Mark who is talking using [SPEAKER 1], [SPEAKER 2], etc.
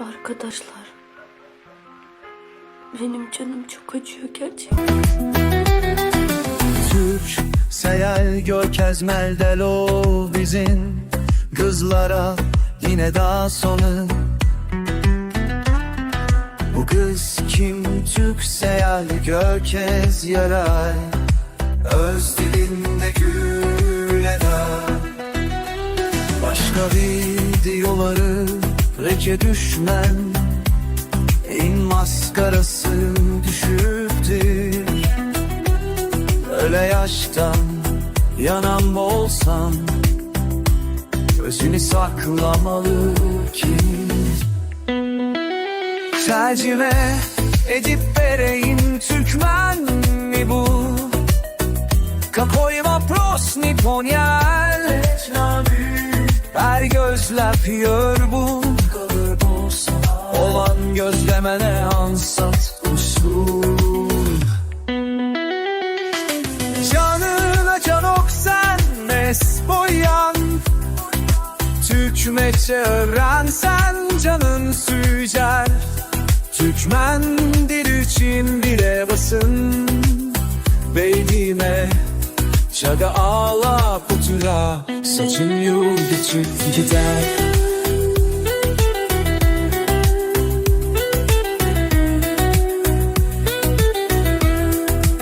[SPEAKER 1] Arkadaşlar, benim canım çok acıyor gerçekten.
[SPEAKER 2] Türk, Seyel, Görkez, Meldel o bizim kızlara yine daha sonu. Bu kız kim? Türk, Seyel, Görkez, Yaray, öz dilinde gül eder. Başka videoları reke düşmem, in maskarası düşüktür. Öyle yaştan yanan olsam, özünü saklamalı ki. Tercüme edip vereyim, Türkmen mi bu? Kapoyma prosni ponyal, her gözler piyor bu. Olan gözlemene ansat usul. Canına can oksan mes boyan, Türkmece öğrensen canın sücer. Türkmen dil için dile basın, beynime çaga ağla putura, saçın yurt için gider.